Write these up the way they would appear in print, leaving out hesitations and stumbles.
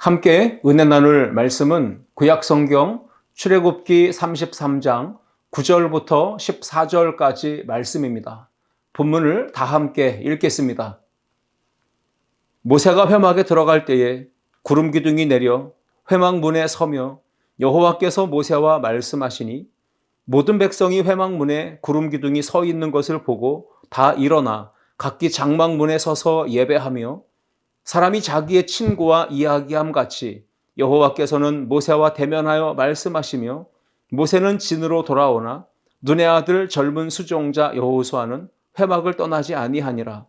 함께 은혜 나눌 말씀은 구약성경 출애굽기 33장 9절부터 14절까지 말씀입니다. 본문을 다 함께 읽겠습니다. 모세가 회막에 들어갈 때에 구름 기둥이 내려 회막 문에 서며 여호와께서 모세와 말씀하시니 모든 백성이 회막 문에 구름 기둥이 서 있는 것을 보고 다 일어나 각기 장막 문에 서서 예배하며 사람이 자기의 친구와 이야기함 같이 여호와께서는 모세와 대면하여 말씀하시며 모세는 진으로 돌아오나 눈의 아들 젊은 수종자 여호수아는 회막을 떠나지 아니하니라.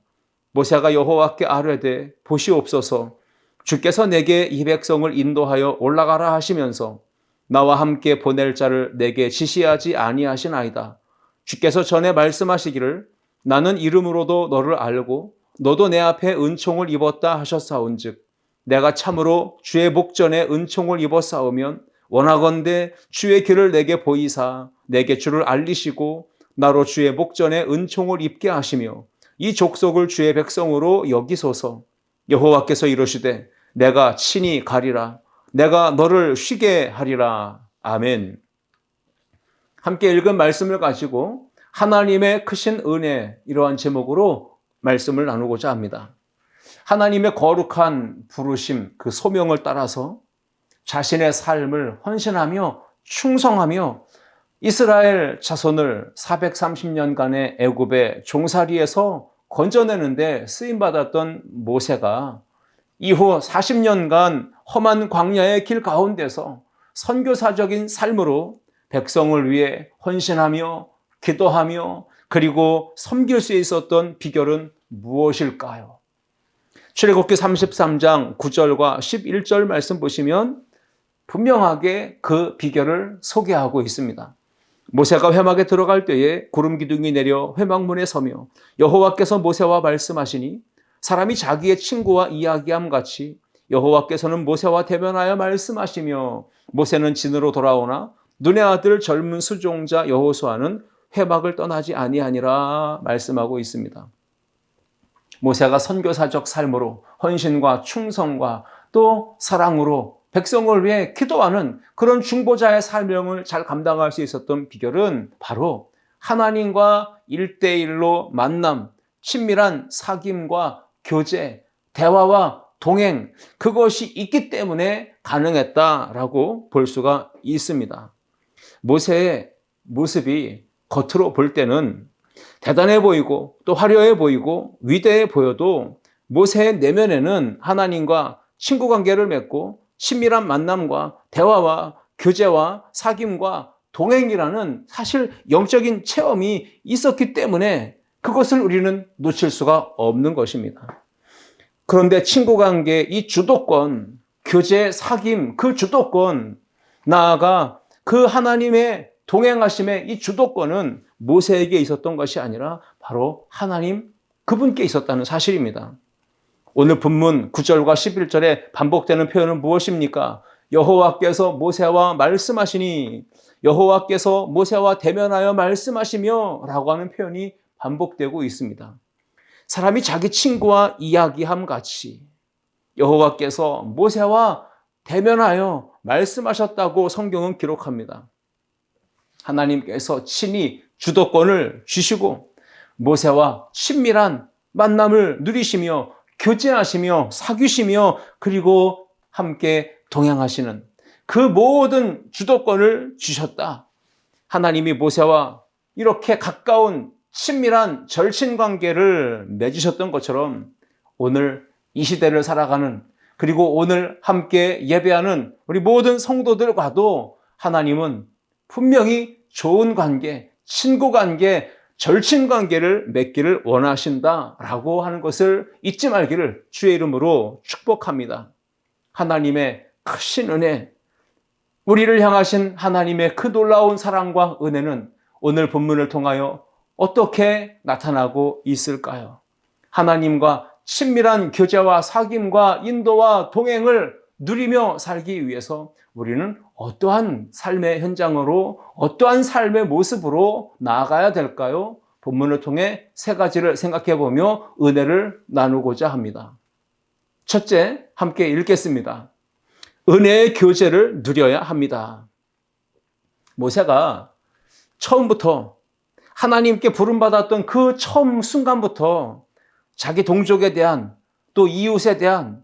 모세가 여호와께 아뢰되 보시옵소서 주께서 내게 이 백성을 인도하여 올라가라 하시면서 나와 함께 보낼 자를 내게 지시하지 아니하시나이다. 주께서 전에 말씀하시기를 나는 이름으로도 너를 알고 너도 내 앞에 은총을 입었다 하셨사온즉 내가 참으로 주의 목전에 은총을 입었사오면 원하건대 주의 길을 내게 보이사 내게 주를 알리시고 나로 주의 목전에 은총을 입게 하시며 이 족속을 주의 백성으로 여기소서. 여호와께서 이르시되 내가 친히 가리라. 내가 너를 쉬게 하리라. 아멘. 함께 읽은 말씀을 가지고 하나님의 크신 은혜, 이러한 제목으로 말씀을 나누고자 합니다. 하나님의 거룩한 부르심, 그 소명을 따라서 자신의 삶을 헌신하며 충성하며 이스라엘 자손을 430년간의 애굽의 종살이에서 건져내는데 쓰임받았던 모세가 이후 40년간 험한 광야의 길 가운데서 선교사적인 삶으로 백성을 위해 헌신하며 기도하며 그리고 섬길 수 있었던 비결은 무엇일까요? 출애굽기 33장 9절과 11절 말씀 보시면 분명하게 그 비결을 소개하고 있습니다. 모세가 회막에 들어갈 때에 구름 기둥이 내려 회막문에 서며 여호와께서 모세와 말씀하시니 사람이 자기의 친구와 이야기함 같이 여호와께서는 모세와 대면하여 말씀하시며 모세는 진으로 돌아오나 눈의 아들 젊은 수종자 여호수아는 회막을 떠나지 아니하니라 말씀하고 있습니다. 모세가 선교사적 삶으로 헌신과 충성과 또 사랑으로 백성을 위해 기도하는 그런 중보자의 사명을 잘 감당할 수 있었던 비결은 바로 하나님과 1대1로 만남, 친밀한 사귐과 교제, 대화와 동행, 그것이 있기 때문에 가능했다라고 볼 수가 있습니다. 모세의 모습이 겉으로 볼 때는 대단해 보이고 또 화려해 보이고 위대해 보여도 모세의 내면에는 하나님과 친구 관계를 맺고 친밀한 만남과 대화와 교제와 사귐과 동행이라는 사실 영적인 체험이 있었기 때문에 그것을 우리는 놓칠 수가 없는 것입니다. 그런데 친구 관계 이 주도권, 교제, 사귐 그 주도권, 나아가 그 하나님의 동행하심의 이 주도권은 모세에게 있었던 것이 아니라 바로 하나님 그분께 있었다는 사실입니다. 오늘 본문 9절과 11절에 반복되는 표현은 무엇입니까? 여호와께서 모세와 말씀하시니, 여호와께서 모세와 대면하여 말씀하시며 라고 하는 표현이 반복되고 있습니다. 사람이 자기 친구와 이야기함 같이 여호와께서 모세와 대면하여 말씀하셨다고 성경은 기록합니다. 하나님께서 친히 주도권을 주시고 모세와 친밀한 만남을 누리시며 교제하시며 사귀시며 그리고 함께 동행하시는 그 모든 주도권을 주셨다. 하나님이 모세와 이렇게 가까운 친밀한 절친 관계를 맺으셨던 것처럼 오늘 이 시대를 살아가는 그리고 오늘 함께 예배하는 우리 모든 성도들과도 하나님은 분명히 좋은 관계, 친구 관계, 절친 관계를 맺기를 원하신다라고 하는 것을 잊지 말기를 주의 이름으로 축복합니다. 하나님의 크신 은혜, 우리를 향하신 하나님의 그 놀라운 사랑과 은혜는 오늘 본문을 통하여 어떻게 나타나고 있을까요? 하나님과 친밀한 교제와 사귐과 인도와 동행을 누리며 살기 위해서 우리는 어떠한 삶의 현장으로 어떠한 삶의 모습으로 나아가야 될까요? 본문을 통해 세 가지를 생각해 보며 은혜를 나누고자 합니다. 첫째, 함께 읽겠습니다. 은혜의 교제를 누려야 합니다. 모세가 처음부터 하나님께 부름받았던 그 처음 순간부터 자기 동족에 대한 또 이웃에 대한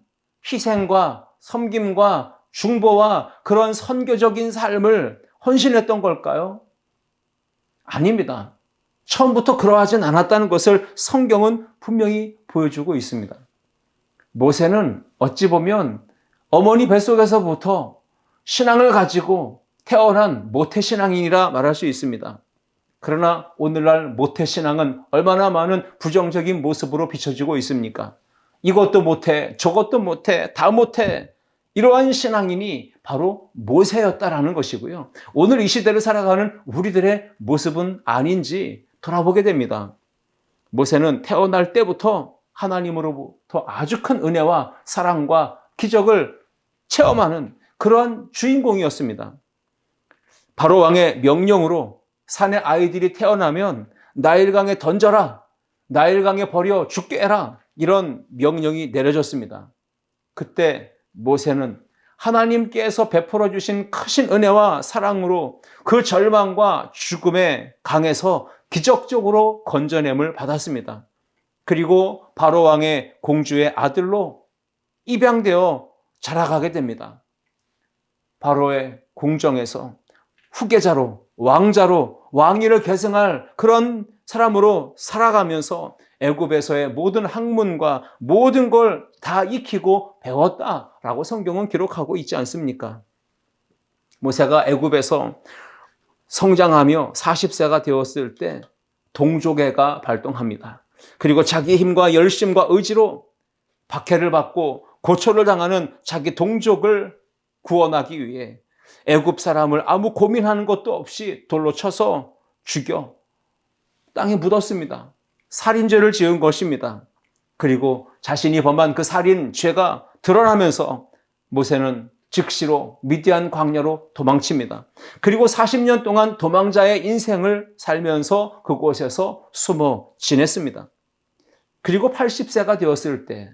희생과 섬김과 중보와 그런 선교적인 삶을 헌신했던 걸까요? 아닙니다. 처음부터 그러하진 않았다는 것을 성경은 분명히 보여주고 있습니다. 모세는 어찌 보면 어머니 뱃속에서부터 신앙을 가지고 태어난 모태신앙인이라 말할 수 있습니다. 그러나 오늘날 모태신앙은 얼마나 많은 부정적인 모습으로 비춰지고 있습니까? 이것도 못해, 저것도 못해, 다 못해. 이러한 신앙인이 바로 모세였다라는 것이고요. 오늘 이 시대를 살아가는 우리들의 모습은 아닌지 돌아보게 됩니다. 모세는 태어날 때부터 하나님으로부터 아주 큰 은혜와 사랑과 기적을 체험하는 그러한 주인공이었습니다. 바로 왕의 명령으로 산의 아이들이 태어나면 나일강에 던져라, 나일강에 버려 죽게 해라, 이런 명령이 내려졌습니다. 그때 모세는 하나님께서 베풀어 주신 크신 은혜와 사랑으로 그 절망과 죽음의 강에서 기적적으로 건져냄을 받았습니다. 그리고 바로 왕의 공주의 아들로 입양되어 자라가게 됩니다. 바로의 궁정에서 후계자로, 왕자로 왕위를 계승할 그런 사람으로 살아가면서 애굽에서의 모든 학문과 모든 걸 다 익히고 배웠다라고 성경은 기록하고 있지 않습니까? 모세가 애굽에서 성장하며 40세가 되었을 때 동족애가 발동합니다. 그리고 자기 힘과 열심과 의지로 박해를 받고 고초를 당하는 자기 동족을 구원하기 위해 애굽 사람을 아무 고민하는 것도 없이 돌로 쳐서 죽여 땅에 묻었습니다. 살인죄를 지은 것입니다. 그리고 자신이 범한 그 살인 죄가 드러나면서 모세는 즉시로 미디안 광야로 도망칩니다. 그리고 40년 동안 도망자의 인생을 살면서 그곳에서 숨어 지냈습니다. 그리고 80세가 되었을 때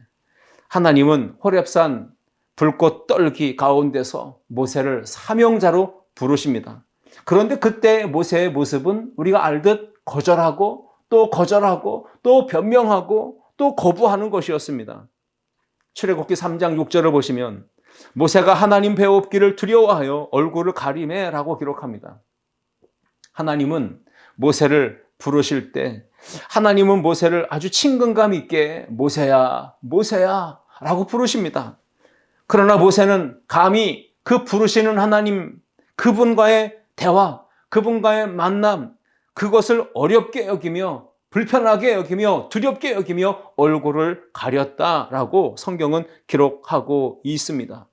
하나님은 호렙산 불꽃 떨기 가운데서 모세를 사명자로 부르십니다. 그런데 그때 모세의 모습은 우리가 알듯 거절하고 또 거절하고 또 변명하고 또 거부하는 것이었습니다. 출애굽기 3장 6절을 보시면 모세가 하나님 배웁기를 두려워하여 얼굴을 가리매 라고 기록합니다. 하나님은 모세를 부르실 때 하나님은 모세를 아주 친근감 있게 모세야, 모세야 라고 부르십니다. 그러나 모세는 감히 그 부르시는 하나님, 그분과의 대화, 그분과의 만남, 그것을 어렵게 여기며 불편하게 여기며 두렵게 여기며 얼굴을 가렸다라고 성경은 기록하고 있습니다.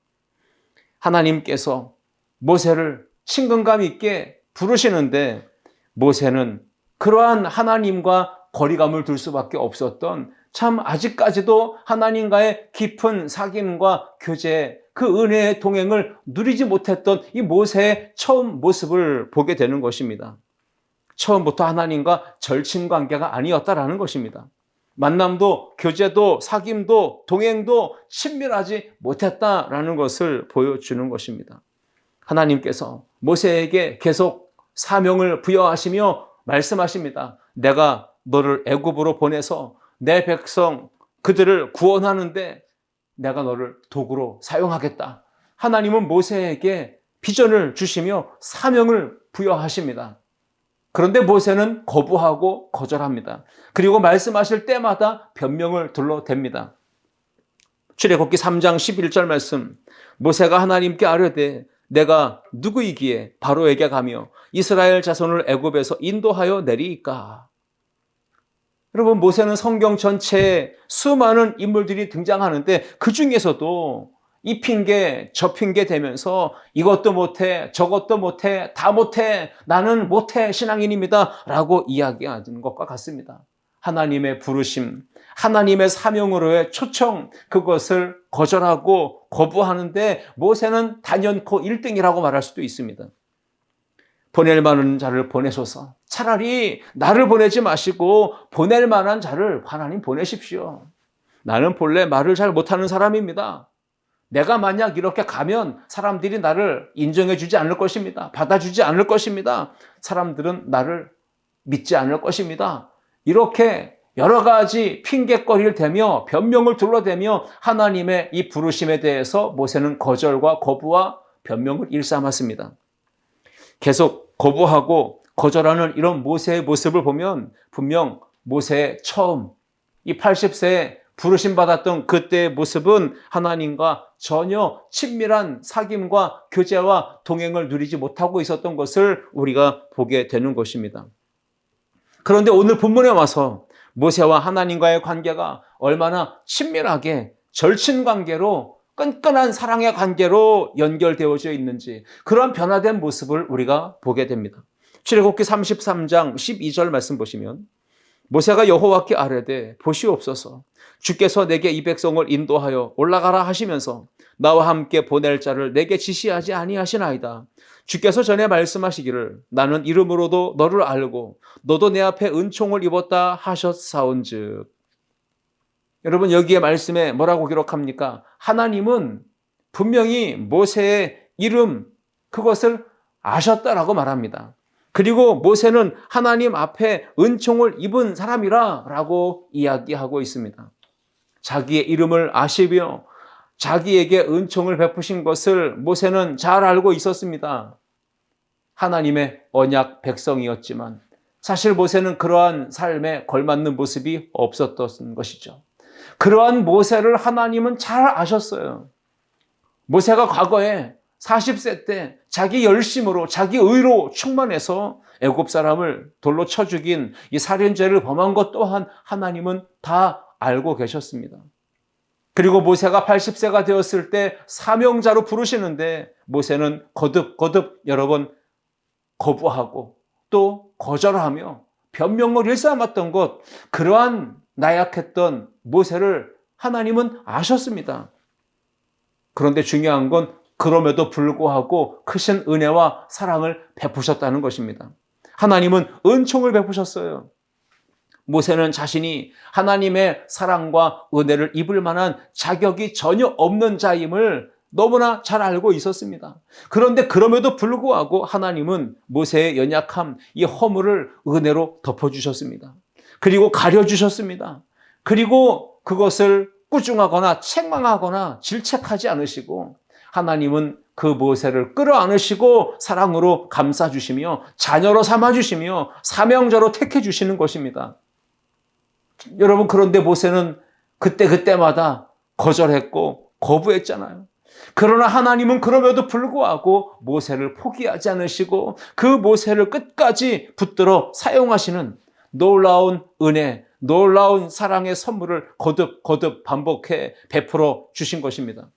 하나님께서 모세를 친근감 있게 부르시는데 모세는 그러한 하나님과 거리감을 둘 수밖에 없었던, 참 아직까지도 하나님과의 깊은 사귐과 교제, 그 은혜의 동행을 누리지 못했던 이 모세의 처음 모습을 보게 되는 것입니다. 처음부터 하나님과 절친 관계가 아니었다라는 것입니다. 만남도 교제도 사귐도 동행도 친밀하지 못했다라는 것을 보여주는 것입니다. 하나님께서 모세에게 계속 사명을 부여하시며 말씀하십니다. 내가 너를 애굽으로 보내서 내 백성 그들을 구원하는데 내가 너를 도구로 사용하겠다. 하나님은 모세에게 비전을 주시며 사명을 부여하십니다. 그런데 모세는 거부하고 거절합니다. 그리고 말씀하실 때마다 변명을 둘러댑니다. 출애굽기 3장 11절 말씀, 모세가 하나님께 아뢰되 내가 누구이기에 바로에게 가며 이스라엘 자손을 애굽에서 인도하여 내리이까. 여러분, 모세는 성경 전체에 수많은 인물들이 등장하는데 그 중에서도 이 핑계 저 핑계 대면서 이것도 못해 저것도 못해 다 못해 나는 못해 신앙인입니다 라고 이야기하는 것과 같습니다. 하나님의 부르심, 하나님의 사명으로의 초청, 그것을 거절하고 거부하는데 모세는 단연코 1등이라고 말할 수도 있습니다. 보낼 만한 자를 보내소서. 차라리 나를 보내지 마시고 보낼 만한 자를 하나님 보내십시오. 나는 본래 말을 잘 못하는 사람입니다. 내가 만약 이렇게 가면 사람들이 나를 인정해 주지 않을 것입니다. 받아주지 않을 것입니다. 사람들은 나를 믿지 않을 것입니다. 이렇게 여러 가지 핑계거리를 대며 변명을 둘러대며 하나님의 이 부르심에 대해서 모세는 거절과 거부와 변명을 일삼았습니다. 계속 거부하고 거절하는 이런 모세의 모습을 보면 분명 모세의 처음 이 80세에 부르심 받았던 그때의 모습은 하나님과 전혀 친밀한 사귐과 교제와 동행을 누리지 못하고 있었던 것을 우리가 보게 되는 것입니다. 그런데 오늘 본문에 와서 모세와 하나님과의 관계가 얼마나 친밀하게 절친 관계로 끈끈한 사랑의 관계로 연결되어져 있는지 그런 변화된 모습을 우리가 보게 됩니다. 출애굽기 33장 12절 말씀 보시면 모세가 여호와께 아뢰되 보시옵소서 주께서 내게 이 백성을 인도하여 올라가라 하시면서 나와 함께 보낼 자를 내게 지시하지 아니하시나이다. 주께서 전에 말씀하시기를 나는 이름으로도 너를 알고 너도 내 앞에 은총을 입었다 하셨사온즉. 여러분 여기에 말씀에 뭐라고 기록합니까? 하나님은 분명히 모세의 이름 그것을 아셨다라고 말합니다. 그리고 모세는 하나님 앞에 은총을 입은 사람이라 라고 이야기하고 있습니다. 자기의 이름을 아시며 자기에게 은총을 베푸신 것을 모세는 잘 알고 있었습니다. 하나님의 언약 백성이었지만 사실 모세는 그러한 삶에 걸맞는 모습이 없었던 것이죠. 그러한 모세를 하나님은 잘 아셨어요. 모세가 과거에 40세 때 자기 열심으로 자기 의로 충만해서 애굽 사람을 돌로 쳐 죽인 이 살인죄를 범한 것 또한 하나님은 다 알고 계셨습니다. 그리고 모세가 80세가 되었을 때 사명자로 부르시는데 모세는 거듭 여러 번 거부하고 또 거절하며 변명을 일삼았던 것 그러한 나약했던 모세를 하나님은 아셨습니다. 그런데 중요한 건 그럼에도 불구하고 크신 은혜와 사랑을 베푸셨다는 것입니다. 하나님은 은총을 베푸셨어요. 모세는 자신이 하나님의 사랑과 은혜를 입을 만한 자격이 전혀 없는 자임을 너무나 잘 알고 있었습니다. 그런데 그럼에도 불구하고 하나님은 모세의 연약함, 이 허물을 은혜로 덮어주셨습니다. 그리고 가려주셨습니다. 그리고 그것을 꾸중하거나 책망하거나 질책하지 않으시고 하나님은 그 모세를 끌어안으시고 사랑으로 감싸주시며 자녀로 삼아주시며 사명자로 택해주시는 것입니다. 여러분 그런데 모세는 그때마다 거절했고 거부했잖아요. 그러나 하나님은 그럼에도 불구하고 모세를 포기하지 않으시고 그 모세를 끝까지 붙들어 사용하시는 놀라운 은혜, 놀라운 사랑의 선물을 거듭 반복해 베풀어 주신 것입니다.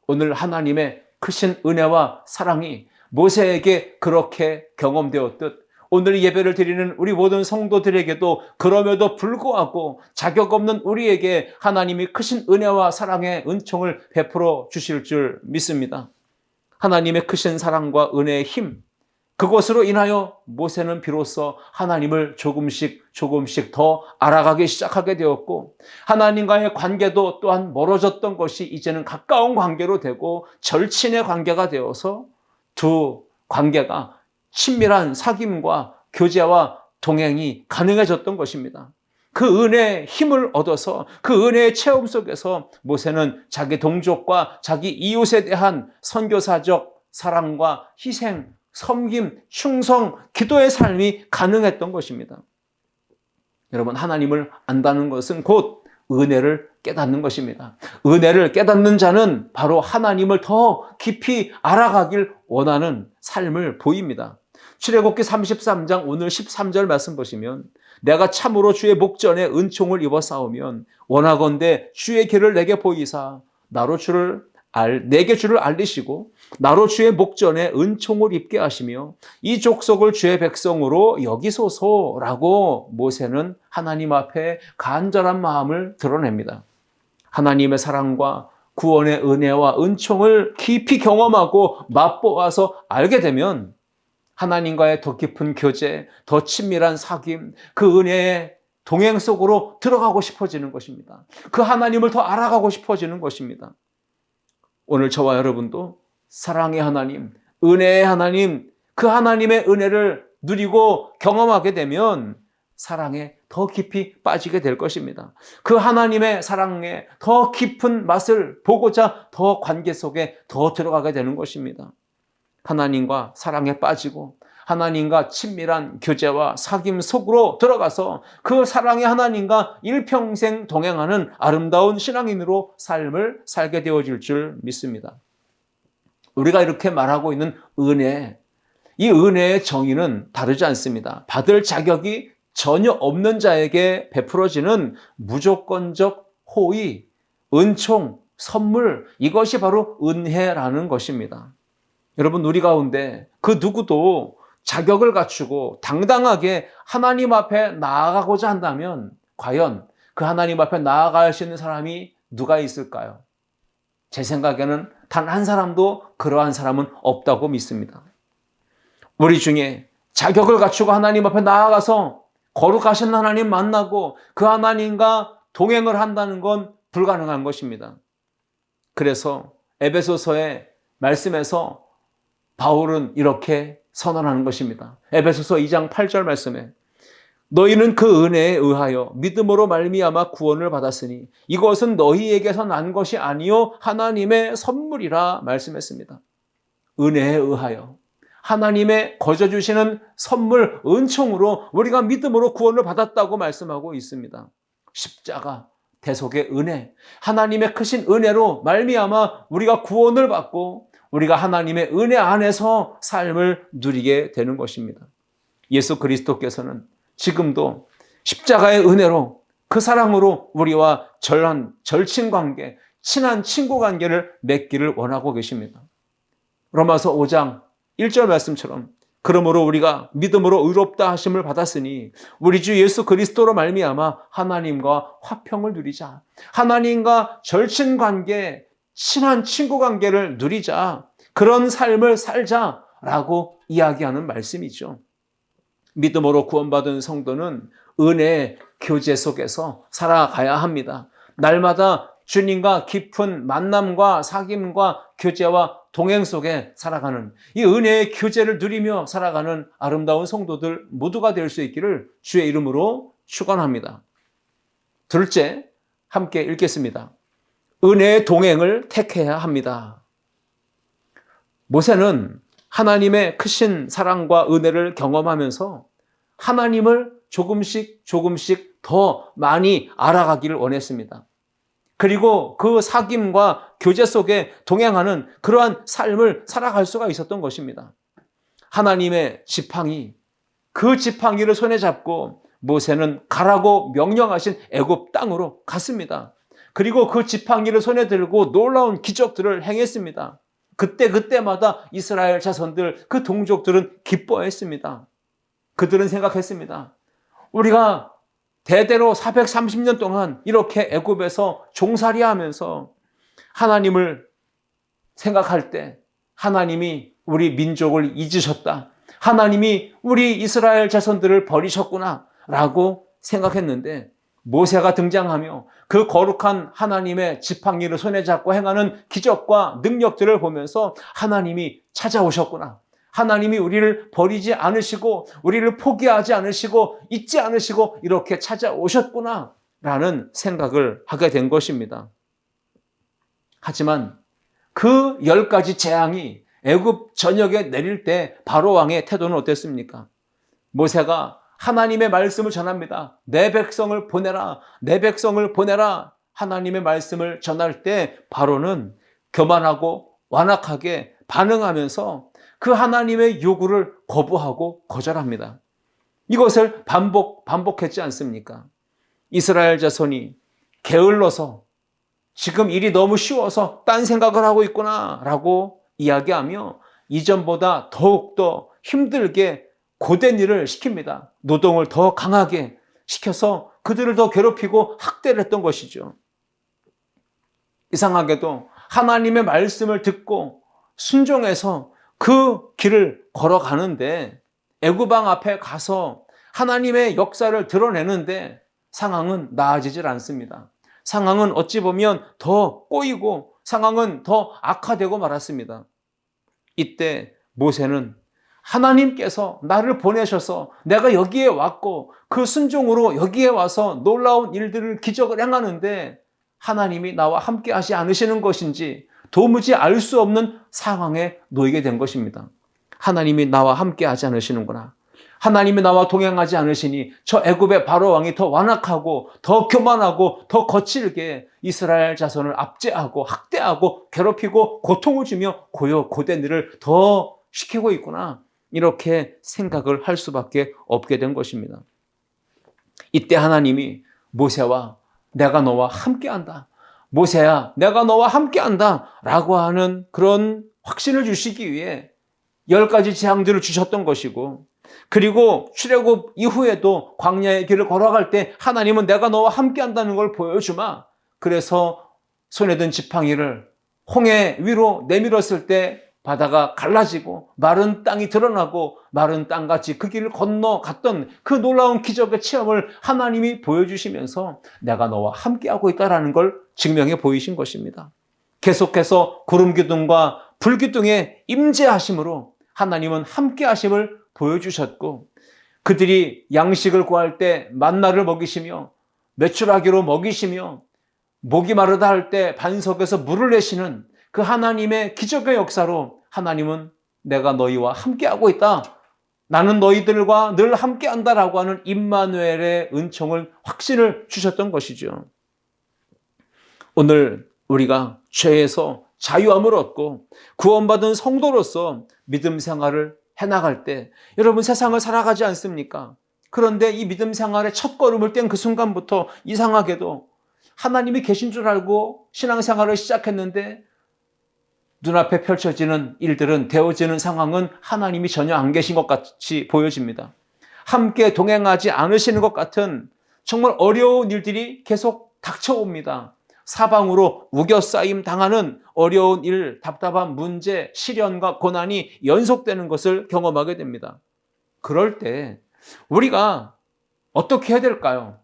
오늘 하나님의 크신 은혜와 사랑이 모세에게 그렇게 경험되었듯 오늘 예배를 드리는 우리 모든 성도들에게도 그럼에도 불구하고 자격 없는 우리에게 하나님이 크신 은혜와 사랑의 은총을 베풀어 주실 줄 믿습니다. 하나님의 크신 사랑과 은혜의 힘, 그것으로 인하여 모세는 비로소 하나님을 조금씩 더 알아가기 시작하게 되었고 하나님과의 관계도 또한 멀어졌던 것이 이제는 가까운 관계로 되고 절친의 관계가 되어서 두 관계가 친밀한 사귐과 교제와 동행이 가능해졌던 것입니다. 그 은혜의 힘을 얻어서 그 은혜의 체험 속에서 모세는 자기 동족과 자기 이웃에 대한 선교사적 사랑과 희생, 섬김, 충성, 기도의 삶이 가능했던 것입니다. 여러분 하나님을 안다는 것은 곧 은혜를 깨닫는 것입니다. 은혜를 깨닫는 자는 바로 하나님을 더 깊이 알아가길 원하는 삶을 보입니다. 출애굽기 33장 오늘 13절 말씀 보시면 내가 참으로 주의 목전에 은총을 입어 싸우면 원하건대 주의 길을 내게 보이사 내게 주를 알리시고 나로 주의 목전에 은총을 입게 하시며 이 족속을 주의 백성으로 여기소서라고 모세는 하나님 앞에 간절한 마음을 드러냅니다. 하나님의 사랑과 구원의 은혜와 은총을 깊이 경험하고 맛보아서 알게 되면 하나님과의 더 깊은 교제, 더 친밀한 사귐, 그 은혜의 동행 속으로 들어가고 싶어지는 것입니다. 그 하나님을 더 알아가고 싶어지는 것입니다. 오늘 저와 여러분도 사랑의 하나님, 은혜의 하나님, 그 하나님의 은혜를 누리고 경험하게 되면 사랑에 더 깊이 빠지게 될 것입니다. 그 하나님의 사랑에 더 깊은 맛을 보고자 더 관계 속에 더 들어가게 되는 것입니다. 하나님과 사랑에 빠지고 하나님과 친밀한 교제와 사귐 속으로 들어가서 그 사랑의 하나님과 일평생 동행하는 아름다운 신앙인으로 삶을 살게 되어질 줄 믿습니다. 우리가 이렇게 말하고 있는 은혜, 이 은혜의 정의는 다르지 않습니다. 받을 자격이 전혀 없는 자에게 베풀어지는 무조건적 호의, 은총, 선물, 이것이 바로 은혜라는 것입니다. 여러분, 우리 가운데 그 누구도 자격을 갖추고 당당하게 하나님 앞에 나아가고자 한다면 과연 그 하나님 앞에 나아갈 수 있는 사람이 누가 있을까요? 제 생각에는 단 한 사람도 그러한 사람은 없다고 믿습니다. 우리 중에 자격을 갖추고 하나님 앞에 나아가서 거룩하신 하나님 만나고 그 하나님과 동행을 한다는 건 불가능한 것입니다. 그래서 에베소서의 말씀에서 바울은 이렇게 선언하는 것입니다. 에베소서 2장 8절 말씀에 너희는 그 은혜에 의하여 믿음으로 말미암아 구원을 받았으니 이것은 너희에게서 난 것이 아니요 하나님의 선물이라 말씀했습니다. 은혜에 의하여 하나님의 거저 주시는 선물, 은총으로 우리가 믿음으로 구원을 받았다고 말씀하고 있습니다. 십자가, 대속의 은혜, 하나님의 크신 은혜로 말미암아 우리가 구원을 받고 우리가 하나님의 은혜 안에서 삶을 누리게 되는 것입니다. 예수 그리스도께서는 지금도 십자가의 은혜로 그 사랑으로 우리와 절친 관계, 친한 친구 관계를 맺기를 원하고 계십니다. 로마서 5장 1절 말씀처럼 그러므로 우리가 믿음으로 의롭다 하심을 받았으니 우리 주 예수 그리스도로 말미암아 하나님과 화평을 누리자. 하나님과 절친 관계, 친한 친구 관계를 누리자. 그런 삶을 살자라고 이야기하는 말씀이죠. 믿음으로 구원받은 성도는 은혜의 교제 속에서 살아가야 합니다. 날마다 주님과 깊은 만남과 사귐과 교제와 동행 속에 살아가는 이 은혜의 교제를 누리며 살아가는 아름다운 성도들 모두가 될 수 있기를 주의 이름으로 축원합니다. 둘째, 함께 읽겠습니다. 은혜의 동행을 택해야 합니다. 모세는 하나님의 크신 사랑과 은혜를 경험하면서 하나님을 조금씩 더 많이 알아가기를 원했습니다. 그리고 그 사귐과 교제 속에 동행하는 그러한 삶을 살아갈 수가 있었던 것입니다. 하나님의 지팡이, 그 지팡이를 손에 잡고 모세는 가라고 명령하신 애굽 땅으로 갔습니다. 그리고 그 지팡이를 손에 들고 놀라운 기적들을 행했습니다. 그때마다 이스라엘 자손들, 그 동족들은 기뻐했습니다. 그들은 생각했습니다. 우리가 대대로 430년 동안 이렇게 애굽에서 종살이하면서 하나님을 생각할 때 하나님이 우리 민족을 잊으셨다. 하나님이 우리 이스라엘 자손들을 버리셨구나 라고 생각했는데 모세가 등장하며 그 거룩한 하나님의 지팡이를 손에 잡고 행하는 기적과 능력들을 보면서 하나님이 찾아오셨구나. 하나님이 우리를 버리지 않으시고 우리를 포기하지 않으시고 잊지 않으시고 이렇게 찾아오셨구나 라는 생각을 하게 된 것입니다. 하지만 그 10가지 재앙이 애굽 전역에 내릴 때 바로 왕의 태도는 어땠습니까? 모세가 하나님의 말씀을 전합니다. 내 백성을 보내라. 내 백성을 보내라. 하나님의 말씀을 전할 때 바로는 교만하고 완악하게 반응하면서 그 하나님의 요구를 거부하고 거절합니다. 이것을 반복했지 않습니까? 이스라엘 자손이 게을러서 지금 일이 너무 쉬워서 딴 생각을 하고 있구나 라고 이야기하며 이전보다 더욱더 힘들게 고된 일을 시킵니다. 노동을 더 강하게 시켜서 그들을 더 괴롭히고 학대를 했던 것이죠. 이상하게도 하나님의 말씀을 듣고 순종해서 그 길을 걸어가는데 애굽 왕 앞에 가서 하나님의 역사를 드러내는데 상황은 나아지질 않습니다. 상황은 어찌 보면 더 꼬이고 상황은 더 악화되고 말았습니다. 이때 모세는 하나님께서 나를 보내셔서 내가 여기에 왔고 그 순종으로 여기에 와서 놀라운 일들을 기적을 행하는데 하나님이 나와 함께 하지 않으시는 것인지 도무지 알 수 없는 상황에 놓이게 된 것입니다. 하나님이 나와 함께 하지 않으시는구나. 하나님이 나와 동행하지 않으시니 저 애굽의 바로 왕이 더 완악하고 더 교만하고 더 거칠게 이스라엘 자손을 압제하고 학대하고 괴롭히고 고통을 주며 고된 일을 더 시키고 있구나. 이렇게 생각을 할 수밖에 없게 된 것입니다. 이때 하나님이 모세와 내가 너와 함께한다. 모세야, 내가 너와 함께한다. 라고 하는 그런 확신을 주시기 위해 10가지 재앙들을 주셨던 것이고, 그리고 출애굽 이후에도 광야의 길을 걸어갈 때 하나님은 내가 너와 함께한다는 걸 보여주마. 그래서 손에 든 지팡이를 홍해 위로 내밀었을 때 바다가 갈라지고 마른 땅이 드러나고 마른 땅같이 그 길을 건너갔던 그 놀라운 기적의 체험을 하나님이 보여주시면서 내가 너와 함께하고 있다는 걸 증명해 보이신 것입니다. 계속해서 구름기둥과 불기둥의 임재하심으로 하나님은 함께하심을 보여주셨고, 그들이 양식을 구할 때 만나를 먹이시며 메추라기로 먹이시며 목이 마르다 할 때 반석에서 물을 내시는 그 하나님의 기적의 역사로 하나님은 내가 너희와 함께하고 있다. 나는 너희들과 늘 함께한다라고 하는 임마누엘의 은총을 확신을 주셨던 것이죠. 오늘 우리가 죄에서 자유함을 얻고 구원받은 성도로서 믿음 생활을 해나갈 때 여러분 세상을 살아가지 않습니까? 그런데 이 믿음 생활의 첫 걸음을 뗀 그 순간부터 이상하게도 하나님이 계신 줄 알고 신앙생활을 시작했는데 눈앞에 펼쳐지는 일들은, 되어지는 상황은 하나님이 전혀 안 계신 것 같이 보여집니다. 함께 동행하지 않으시는 것 같은 정말 어려운 일들이 계속 닥쳐옵니다. 사방으로 우겨싸임 당하는 어려운 일, 답답한 문제, 시련과 고난이 연속되는 것을 경험하게 됩니다. 그럴 때 우리가 어떻게 해야 될까요?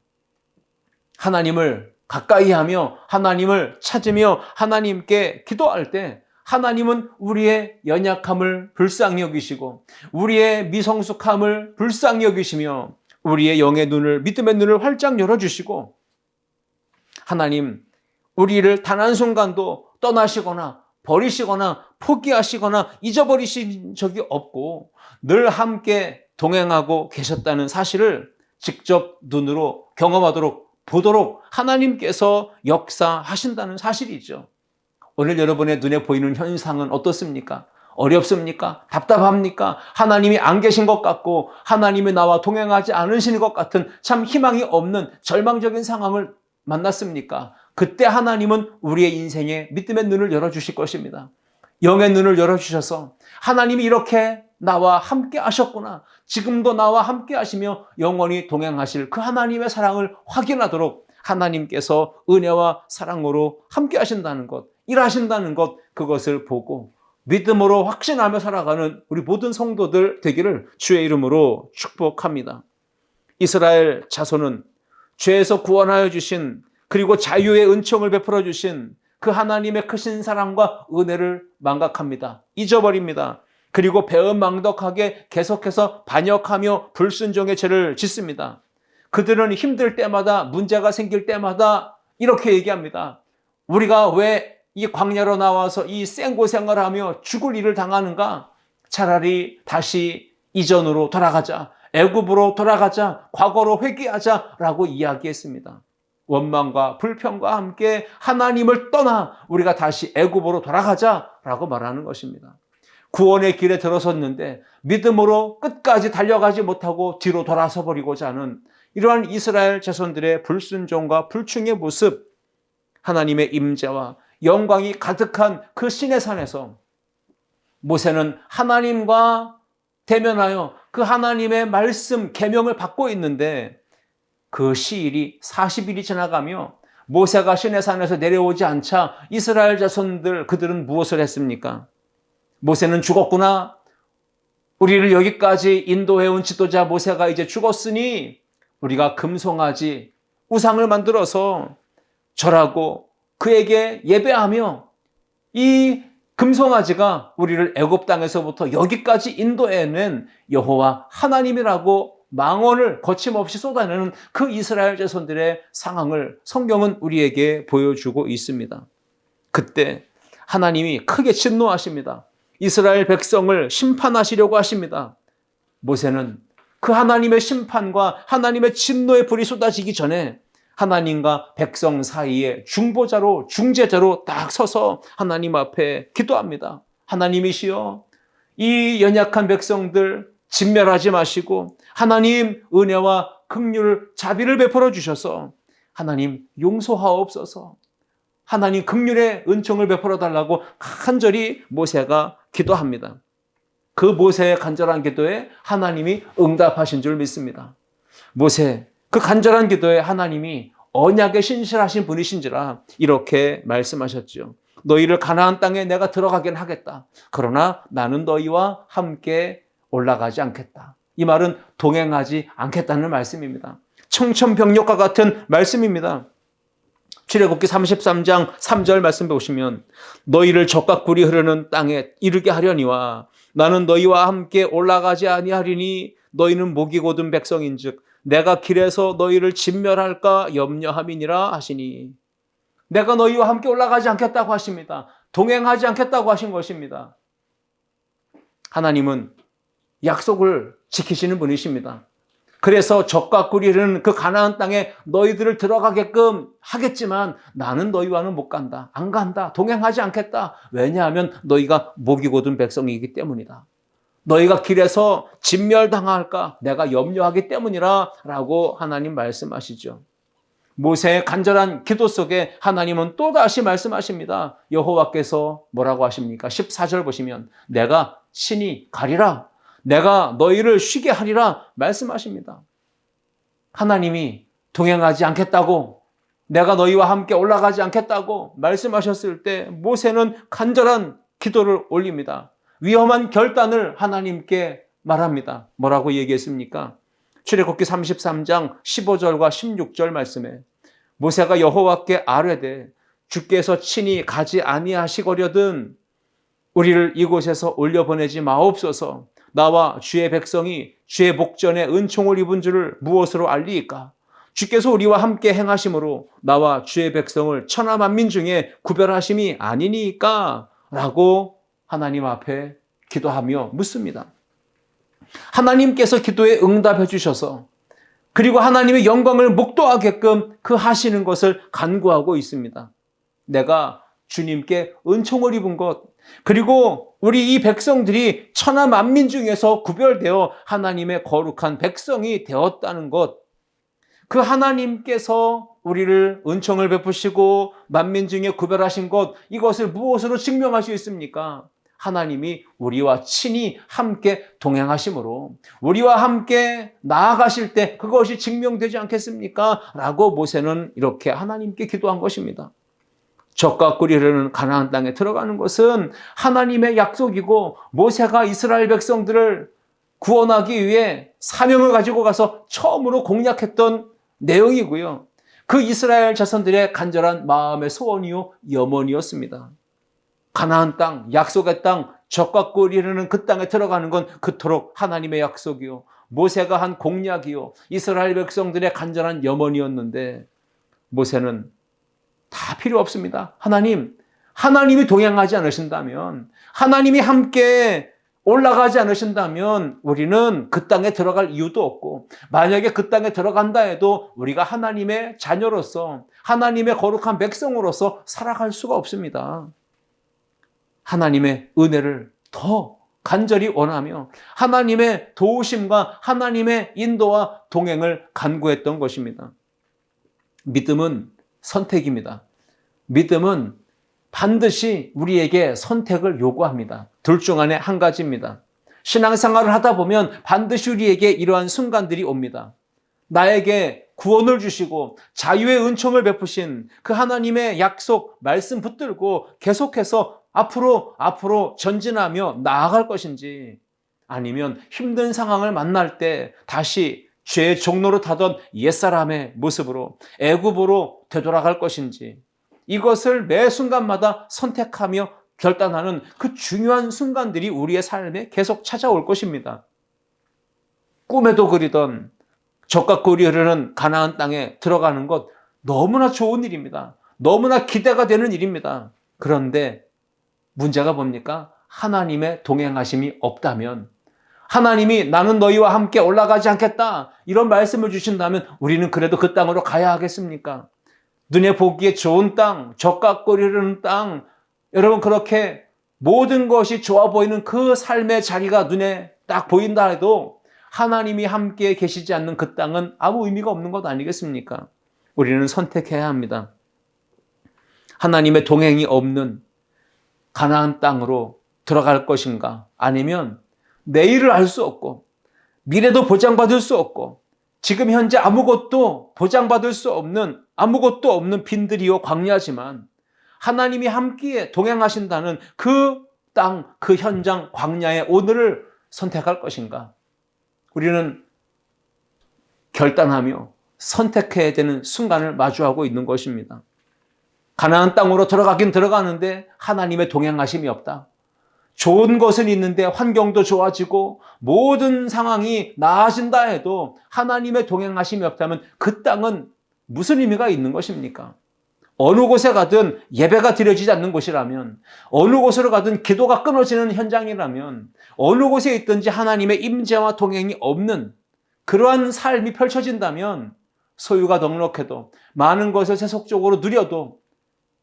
하나님을 가까이 하며 하나님을 찾으며 하나님께 기도할 때 하나님은 우리의 연약함을 불쌍히 여기시고 우리의 미성숙함을 불쌍히 여기시며 우리의 영의 눈을, 믿음의 눈을 활짝 열어주시고 하나님 우리를 단 한순간도 떠나시거나 버리시거나 포기하시거나 잊어버리신 적이 없고 늘 함께 동행하고 계셨다는 사실을 직접 눈으로 경험하도록 보도록 하나님께서 역사하신다는 사실이죠. 오늘 여러분의 눈에 보이는 현상은 어떻습니까? 어렵습니까? 답답합니까? 하나님이 안 계신 것 같고 하나님이 나와 동행하지 않으시는 것 같은 참 희망이 없는 절망적인 상황을 만났습니까? 그때 하나님은 우리의 인생에 믿음의 눈을 열어주실 것입니다. 영의 눈을 열어주셔서 하나님이 이렇게 나와 함께 하셨구나. 지금도 나와 함께 하시며 영원히 동행하실 그 하나님의 사랑을 확인하도록 하나님께서 은혜와 사랑으로 함께 하신다는 것, 일하신다는 것, 그것을 보고 믿음으로 확신하며 살아가는 우리 모든 성도들 되기를 주의 이름으로 축복합니다. 이스라엘 자손은 죄에서 구원하여 주신 그리고 자유의 은총을 베풀어 주신 그 하나님의 크신 사랑과 은혜를 망각합니다. 잊어버립니다. 그리고 배은망덕하게 계속해서 반역하며 불순종의 죄를 짓습니다. 그들은 힘들 때마다 문제가 생길 때마다 이렇게 얘기합니다. 우리가 왜 이 광야로 나와서 이 생고생을 하며 죽을 일을 당하는가? 차라리 다시 이전으로 돌아가자. 애굽으로 돌아가자. 과거로 회귀하자라고 이야기했습니다. 원망과 불평과 함께 하나님을 떠나 우리가 다시 애굽으로 돌아가자라고 말하는 것입니다. 구원의 길에 들어섰는데 믿음으로 끝까지 달려가지 못하고 뒤로 돌아서 버리고자 하는 이러한 이스라엘 자손들의 불순종과 불충의 모습, 하나님의 임재와 영광이 가득한 그 시내산에서 모세는 하나님과 대면하여 그 하나님의 말씀, 계명을 받고 있는데 그 시일이 40일이 지나가며 모세가 시내산에서 내려오지 않자 이스라엘 자손들 그들은 무엇을 했습니까? 모세는 죽었구나. 우리를 여기까지 인도해온 지도자 모세가 이제 죽었으니 우리가 금송아지, 우상을 만들어서 절하고 그에게 예배하며 이 금송아지가 우리를 애굽 땅에서부터 여기까지 인도해낸 여호와 하나님이라고 망언을 거침없이 쏟아내는 그 이스라엘 자손들의 상황을 성경은 우리에게 보여주고 있습니다. 그때 하나님이 크게 진노하십니다. 이스라엘 백성을 심판하시려고 하십니다. 모세는 그 하나님의 심판과 하나님의 진노의 불이 쏟아지기 전에 하나님과 백성 사이에 중보자로 중재자로 딱 서서 하나님 앞에 기도합니다. 하나님이시여, 이 연약한 백성들 진멸하지 마시고 하나님 은혜와 긍휼 자비를 베풀어 주셔서 하나님 용서하옵소서. 하나님 긍휼의 은총을 베풀어 달라고 간절히 모세가 기도합니다. 그 모세의 간절한 기도에 하나님이 응답하신 줄 믿습니다. 모세 그 간절한 기도에 하나님이 언약에 신실하신 분이신지라 이렇게 말씀하셨죠. 너희를 가나안 땅에 내가 들어가긴 하겠다. 그러나 나는 너희와 함께 올라가지 않겠다. 이 말은 동행하지 않겠다는 말씀입니다. 청천벽력과 같은 말씀입니다. 출애굽기 33장 3절 말씀 보시면 너희를 적과 꿀이 흐르는 땅에 이르게 하려니와 나는 너희와 함께 올라가지 아니하리니 너희는 목이 곧은 백성인즉 내가 길에서 너희를 진멸할까 염려함이니라 하시니, 내가 너희와 함께 올라가지 않겠다고 하십니다. 동행하지 않겠다고 하신 것입니다. 하나님은 약속을 지키시는 분이십니다. 그래서 적과 꿀이 흐르는 그 가나안 땅에 너희들을 들어가게끔 하겠지만 나는 너희와는 못 간다. 안 간다. 동행하지 않겠다. 왜냐하면 너희가 목이 곧은 백성이기 때문이다. 너희가 길에서 진멸당할까 내가 염려하기 때문이라 라고 하나님 말씀하시죠. 모세의 간절한 기도 속에 하나님은 또다시 말씀하십니다. 여호와께서 뭐라고 하십니까? 14절 보시면 내가 친히 가리라. 내가 너희를 쉬게 하리라 말씀하십니다. 하나님이 동행하지 않겠다고, 내가 너희와 함께 올라가지 않겠다고 말씀하셨을 때 모세는 간절한 기도를 올립니다. 위험한 결단을 하나님께 말합니다. 뭐라고 얘기했습니까? 출애굽기 33장 15절과 16절 말씀에 모세가 여호와께 아뢰되 주께서 친히 가지 아니하시거려든 우리를 이곳에서 올려보내지 마옵소서. 나와 주의 백성이 주의 목전에 은총을 입은 줄을 무엇으로 알리이까? 주께서 우리와 함께 행하심으로 나와 주의 백성을 천하 만민 중에 구별하심이 아니니까? 라고 하나님 앞에 기도하며 묻습니다. 하나님께서 기도에 응답해 주셔서 그리고 하나님의 영광을 목도하게끔 그 하시는 것을 간구하고 있습니다. 내가 주님께 은총을 입은 것, 그리고 우리 이 백성들이 천하 만민 중에서 구별되어 하나님의 거룩한 백성이 되었다는 것, 그 하나님께서 우리를 은총을 베푸시고 만민 중에 구별하신 것, 이것을 무엇으로 증명할 수 있습니까? 하나님이 우리와 친히 함께 동행하심으로 우리와 함께 나아가실 때 그것이 증명되지 않겠습니까? 라고 모세는 이렇게 하나님께 기도한 것입니다. 적과 꿀이 흐르는 가나안 땅에 들어가는 것은 하나님의 약속이고 모세가 이스라엘 백성들을 구원하기 위해 사명을 가지고 가서 처음으로 공략했던 내용이고요. 그 이스라엘 자손들의 간절한 마음의 소원이요 염원이었습니다. 가나안 땅, 약속의 땅, 적과 꿀이 흐르는 그 땅에 들어가는 건 그토록 하나님의 약속이요 모세가 한 공약이요 이스라엘 백성들의 간절한 염원이었는데 모세는 다 필요 없습니다. 하나님이 동행하지 않으신다면, 하나님이 함께 올라가지 않으신다면 우리는 그 땅에 들어갈 이유도 없고, 만약에 그 땅에 들어간다 해도 우리가 하나님의 자녀로서 하나님의 거룩한 백성으로서 살아갈 수가 없습니다. 하나님의 은혜를 더 간절히 원하며 하나님의 도우심과 하나님의 인도와 동행을 간구했던 것입니다. 믿음은 선택입니다. 믿음은 반드시 우리에게 선택을 요구합니다. 둘 중 안에 한 가지입니다. 신앙생활을 하다 보면 반드시 우리에게 이러한 순간들이 옵니다. 나에게 구원을 주시고 자유의 은총을 베푸신 그 하나님의 약속, 말씀 붙들고 계속해서 앞으로 전진하며 나아갈 것인지, 아니면 힘든 상황을 만날 때 다시 죄의 종로로 타던 옛사람의 모습으로 애굽으로 되돌아갈 것인지, 이것을 매 순간마다 선택하며 결단하는 그 중요한 순간들이 우리의 삶에 계속 찾아올 것입니다. 꿈에도 그리던 젖과 꿀이 흐르는 가나안 땅에 들어가는 것 너무나 좋은 일입니다. 너무나 기대가 되는 일입니다. 그런데 문제가 뭡니까? 하나님의 동행하심이 없다면, 하나님이 나는 너희와 함께 올라가지 않겠다 이런 말씀을 주신다면 우리는 그래도 그 땅으로 가야 하겠습니까? 눈에 보기에 좋은 땅, 젖과 꿀이 흐르는 땅, 여러분 그렇게 모든 것이 좋아 보이는 그 삶의 자리가 눈에 딱 보인다 해도 하나님이 함께 계시지 않는 그 땅은 아무 의미가 없는 것 아니겠습니까? 우리는 선택해야 합니다. 하나님의 동행이 없는 가나안 땅으로 들어갈 것인가? 아니면 내일을 알 수 없고 미래도 보장받을 수 없고 지금 현재 아무것도 보장받을 수 없는, 아무것도 없는 빈들이요 광야지만 하나님이 함께 동행하신다는 그 땅, 그 현장, 광야의 오늘을 선택할 것인가? 우리는 결단하며 선택해야 되는 순간을 마주하고 있는 것입니다. 가나안 땅으로 들어가긴 들어가는데 하나님의 동행하심이 없다. 좋은 것은 있는데 환경도 좋아지고 모든 상황이 나아진다 해도 하나님의 동행하심이 없다면 그 땅은 무슨 의미가 있는 것입니까? 어느 곳에 가든 예배가 드려지지 않는 곳이라면, 어느 곳으로 가든 기도가 끊어지는 현장이라면, 어느 곳에 있든지 하나님의 임재와 동행이 없는 그러한 삶이 펼쳐진다면 소유가 넉넉해도 많은 것을 세속적으로 누려도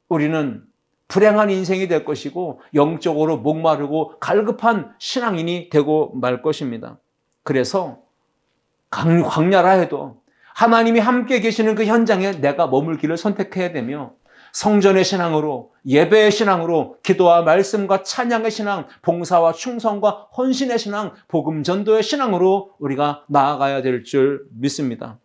우리는 불행한 인생이 될 것이고 영적으로 목마르고 갈급한 신앙인이 되고 말 것입니다. 그래서 광야라 해도 하나님이 함께 계시는 그 현장에 내가 머물기를 선택해야 되며 성전의 신앙으로, 예배의 신앙으로, 기도와 말씀과 찬양의 신앙, 봉사와 충성과 헌신의 신앙, 복음 전도의 신앙으로 우리가 나아가야 될 줄 믿습니다.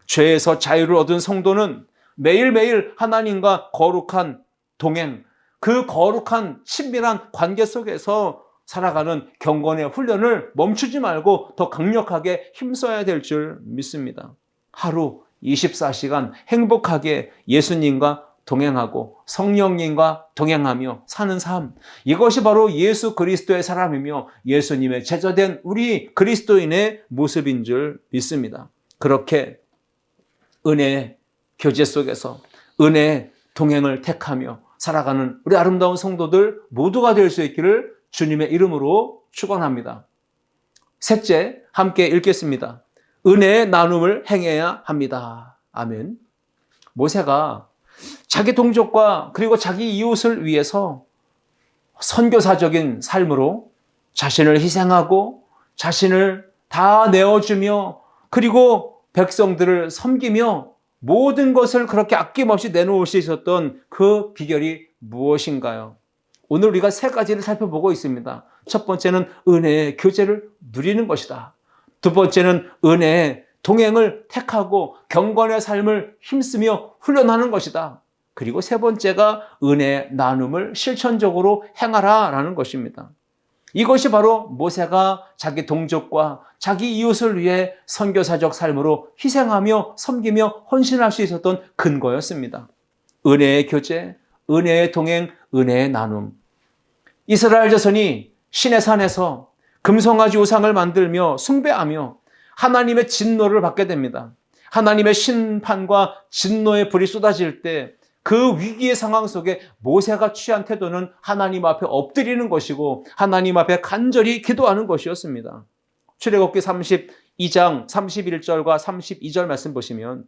죄에서 자유를 얻은 성도는 매일매일 하나님과 거룩한 동행, 그 거룩한 친밀한 관계 속에서 살아가는 경건의 훈련을 멈추지 말고 더 강력하게 힘써야 될 줄 믿습니다. 하루 24시간 행복하게 예수님과 동행하고 성령님과 동행하며 사는 삶, 이것이 바로 예수 그리스도의 사람이며 예수님의 제자된 우리 그리스도인의 모습인 줄 믿습니다. 그렇게 은혜의 교제 속에서 은혜의 동행을 택하며 살아가는 우리 아름다운 성도들 모두가 될 수 있기를 주님의 이름으로 축원합니다. 셋째, 함께 읽겠습니다. 은혜의 나눔을 행해야 합니다. 아멘. 모세가 자기 동족과 그리고 자기 이웃을 위해서 선교사적인 삶으로 자신을 희생하고 자신을 다 내어주며 그리고 백성들을 섬기며 모든 것을 그렇게 아낌없이 내놓을 수 있었던 그 비결이 무엇인가요? 오늘 우리가 세 가지를 살펴보고 있습니다. 첫 번째는 은혜의 교제를 누리는 것이다. 두 번째는 은혜의 동행을 택하고 경건의 삶을 힘쓰며 훈련하는 것이다. 그리고 세 번째가 은혜의 나눔을 실천적으로 행하라라는 것입니다. 이것이 바로 모세가 자기 동족과 자기 이웃을 위해 선교사적 삶으로 희생하며 섬기며 헌신할 수 있었던 근거였습니다. 은혜의 교제, 은혜의 동행, 은혜의 나눔. 이스라엘 자손이 시내산에서 금송아지 우상을 만들며 숭배하며 하나님의 진노를 받게 됩니다. 하나님의 심판과 진노의 불이 쏟아질 때 그 위기의 상황 속에 모세가 취한 태도는 하나님 앞에 엎드리는 것이고 하나님 앞에 간절히 기도하는 것이었습니다. 출애굽기 32장 31절과 32절 말씀 보시면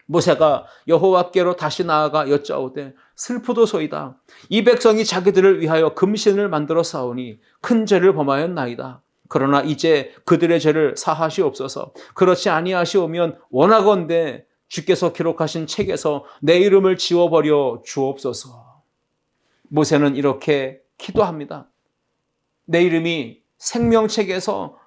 모세가 여호와께로 다시 나아가 여짜오되 슬프도소이다. 이 백성이 자기들을 위하여 금신을 만들어 싸우니 큰 죄를 범하였나이다. 그러나 이제 그들의 죄를 사하시옵소서. 그렇지 아니하시오면 원하건대 주께서 기록하신 책에서 내 이름을 지워버려 주옵소서. 모세는 이렇게 기도합니다. 내 이름이 생명책에서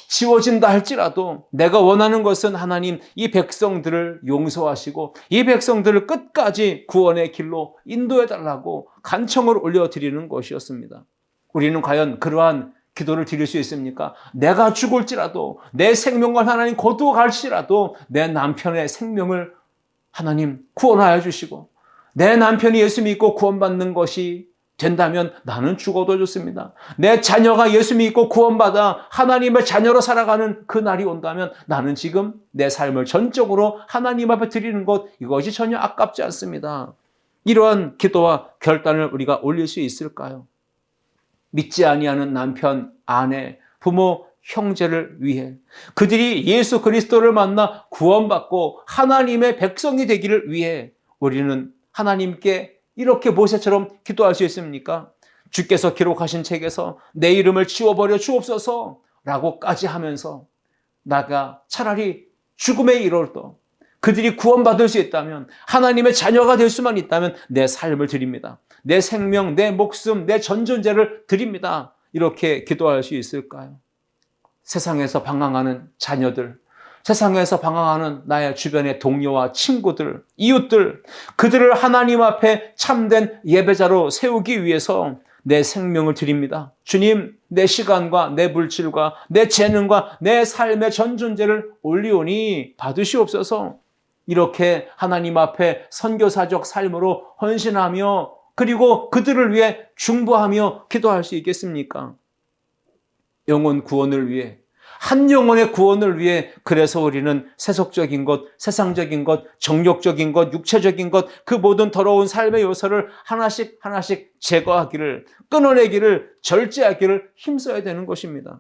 지워진다 할지라도 내가 원하는 것은 하나님 이 백성들을 용서하시고 이 백성들을 끝까지 구원의 길로 인도해달라고 간청을 올려드리는 것이었습니다. 우리는 과연 그러한 기도를 드릴 수 있습니까? 내가 죽을지라도, 내 생명을 하나님 거두어 갈지라도 내 남편의 생명을 하나님 구원하여 주시고, 내 남편이 예수 믿고 구원받는 것이 된다면 나는 죽어도 좋습니다. 내 자녀가 예수 믿고 구원받아 하나님의 자녀로 살아가는 그 날이 온다면 나는 지금 내 삶을 전적으로 하나님 앞에 드리는 것, 이것이 전혀 아깝지 않습니다. 이러한 기도와 결단을 우리가 올릴 수 있을까요? 믿지 아니하는 남편, 아내, 부모, 형제를 위해, 그들이 예수 그리스도를 만나 구원받고 하나님의 백성이 되기를 위해 우리는 하나님께 이렇게 모세처럼 기도할 수 있습니까? 주께서 기록하신 책에서 내 이름을 지워버려 주옵소서 라고까지 하면서 나가 차라리 죽음에 이르러도 그들이 구원받을 수 있다면, 하나님의 자녀가 될 수만 있다면 내 삶을 드립니다. 내 생명, 내 목숨, 내 전존재를 드립니다. 이렇게 기도할 수 있을까요? 세상에서 방황하는 자녀들, 세상에서 방황하는 나의 주변의 동료와 친구들, 이웃들, 그들을 하나님 앞에 참된 예배자로 세우기 위해서 내 생명을 드립니다. 주님, 내 시간과 내 물질과 내 재능과 내 삶의 전존재를 올리오니 받으시옵소서. 이렇게 하나님 앞에 선교사적 삶으로 헌신하며 그리고 그들을 위해 중보하며 기도할 수 있겠습니까? 영혼 구원을 위해, 한 영혼의 구원을 위해, 그래서 우리는 세속적인 것, 세상적인 것, 정욕적인 것, 육체적인 것, 그 모든 더러운 삶의 요소를 하나씩 하나씩 제거하기를, 끊어내기를, 절제하기를 힘써야 되는 것입니다.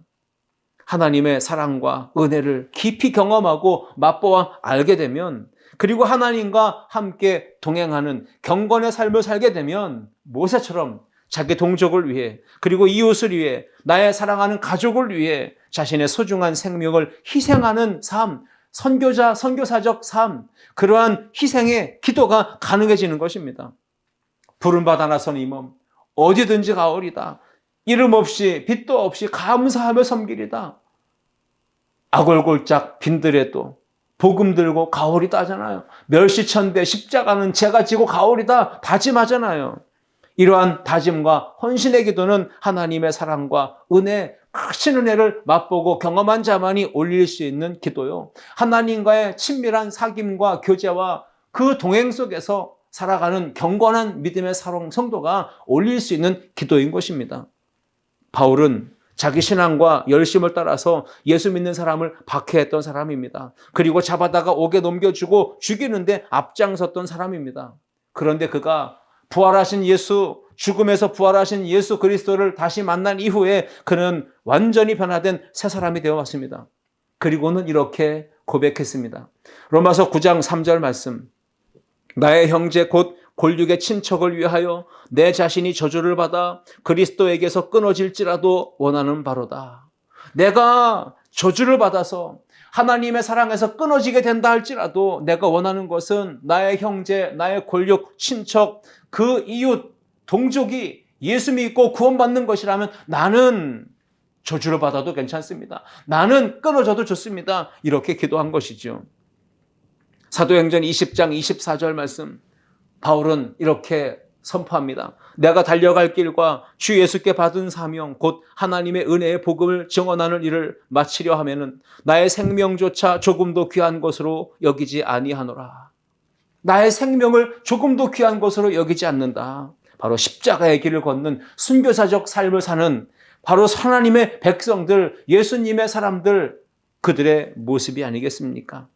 하나님의 사랑과 은혜를 깊이 경험하고 맛보아 알게 되면, 그리고 하나님과 함께 동행하는 경건의 삶을 살게 되면 모세처럼 자기 동족을 위해, 그리고 이웃을 위해, 나의 사랑하는 가족을 위해 자신의 소중한 생명을 희생하는 삶, 선교자, 선교사적 삶, 그러한 희생의 기도가 가능해지는 것입니다. 부름받아 나선 이 몸 어디든지 가오리다. 이름 없이 빛도 없이 감사하며 섬기리다. 아골골짝 빈들에도 복음 들고 가오리다 하잖아요. 멸시천대 십자가는 제가 지고 가오리다 다짐하잖아요. 이러한 다짐과 헌신의 기도는 하나님의 사랑과 은혜, 크신 은혜를 맛보고 경험한 자만이 올릴 수 있는 기도요. 하나님과의 친밀한 사귐과 교제와 그 동행 속에서 살아가는 경건한 믿음의 사랑 성도가 올릴 수 있는 기도인 것입니다. 바울은 자기 신앙과 열심을 따라서 예수 믿는 사람을 박해했던 사람입니다. 그리고 잡아다가 옥에 넘겨주고 죽이는데 앞장섰던 사람입니다. 그런데 그가 부활하신 예수, 죽음에서 부활하신 예수 그리스도를 다시 만난 이후에 그는 완전히 변화된 새 사람이 되어 왔습니다. 그리고는 이렇게 고백했습니다. 로마서 9장 3절 말씀. 나의 형제 곧 골육의 친척을 위하여 내 자신이 저주를 받아 그리스도에게서 끊어질지라도 원하는 바로다. 내가 저주를 받아서 하나님의 사랑에서 끊어지게 된다 할지라도 내가 원하는 것은 나의 형제, 나의 골육, 친척, 그 이웃, 동족이 예수 믿고 구원받는 것이라면 나는 저주를 받아도 괜찮습니다. 나는 끊어져도 좋습니다. 이렇게 기도한 것이죠. 사도행전 20장 24절 말씀. 바울은 이렇게 선포합니다. 내가 달려갈 길과 주 예수께 받은 사명 곧 하나님의 은혜의 복음을 증언하는 일을 마치려 하면은 나의 생명조차 조금도 귀한 것으로 여기지 아니하노라. 나의 생명을 조금도 귀한 것으로 여기지 않는다. 바로 십자가의 길을 걷는 순교사적 삶을 사는 바로 하나님의 백성들, 예수님의 사람들, 그들의 모습이 아니겠습니까?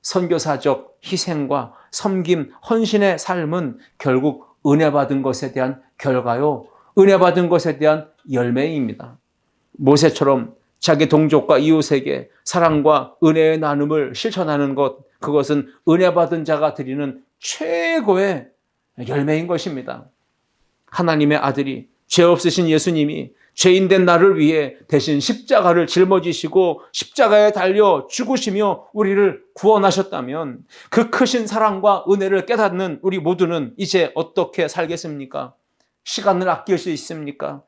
선교사적 희생과 섬김, 헌신의 삶은 결국 은혜 받은 것에 대한 결과요, 은혜 받은 것에 대한 열매입니다. 모세처럼 자기 동족과 이웃에게 사랑과 은혜의 나눔을 실천하는 것, 그것은 은혜 받은 자가 드리는 최고의 열매인 것입니다. 하나님의 아들이, 죄 없으신 예수님이 죄인된 나를 위해 대신 십자가를 짊어지시고 십자가에 달려 죽으시며 우리를 구원하셨다면 그 크신 사랑과 은혜를 깨닫는 우리 모두는 이제 어떻게 살겠습니까? 시간을 아낄 수 있습니까?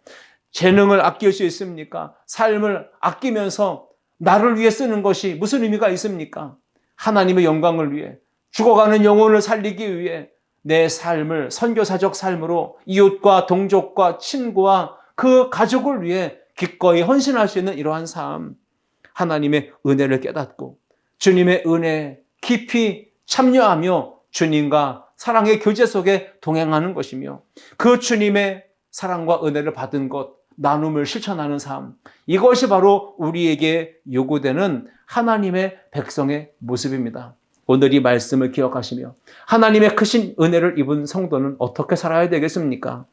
재능을 아낄 수 있습니까? 삶을 아끼면서 나를 위해 쓰는 것이 무슨 의미가 있습니까? 하나님의 영광을 위해, 죽어가는 영혼을 살리기 위해 내 삶을 선교사적 삶으로 이웃과 동족과 친구와 그 가족을 위해 기꺼이 헌신할 수 있는 이러한 삶, 하나님의 은혜를 깨닫고 주님의 은혜에 깊이 참여하며 주님과 사랑의 교제 속에 동행하는 것이며 그 주님의 사랑과 은혜를 받은 것, 나눔을 실천하는 삶, 이것이 바로 우리에게 요구되는 하나님의 백성의 모습입니다. 오늘 이 말씀을 기억하시며 하나님의 크신 은혜를 입은 성도는 어떻게 살아야 되겠습니까?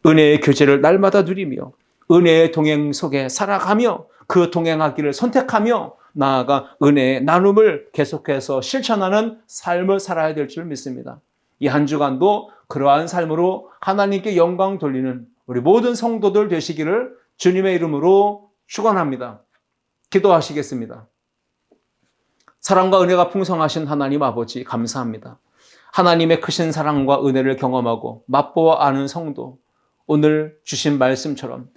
은혜의 교제를 날마다 누리며 은혜의 동행 속에 살아가며 그 동행하기를 선택하며 나아가 은혜의 나눔을 계속해서 실천하는 삶을 살아야 될 줄 믿습니다. 이 한 주간도 그러한 삶으로 하나님께 영광 돌리는 우리 모든 성도들 되시기를 주님의 이름으로 축원합니다. 기도하시겠습니다. 사랑과 은혜가 풍성하신 하나님 아버지 감사합니다. 하나님의 크신 사랑과 은혜를 경험하고 맛보아 아는 성도, 오늘 주신 말씀처럼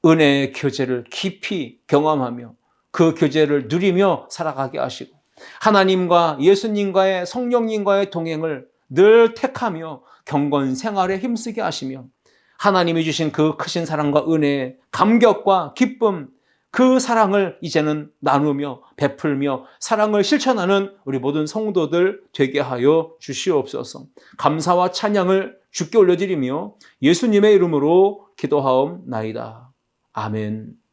은혜의 교제를 깊이 경험하며 그 교제를 누리며 살아가게 하시고 하나님과 예수님과의 성령님과의 동행을 늘 택하며 경건 생활에 힘쓰게 하시며 하나님이 주신 그 크신 사랑과 은혜의 감격과 기쁨, 그 사랑을 이제는 나누며 베풀며 사랑을 실천하는 우리 모든 성도들 되게 하여 주시옵소서. 감사와 찬양을 주께 올려드리며 예수님의 이름으로 기도하옵나이다. 아멘.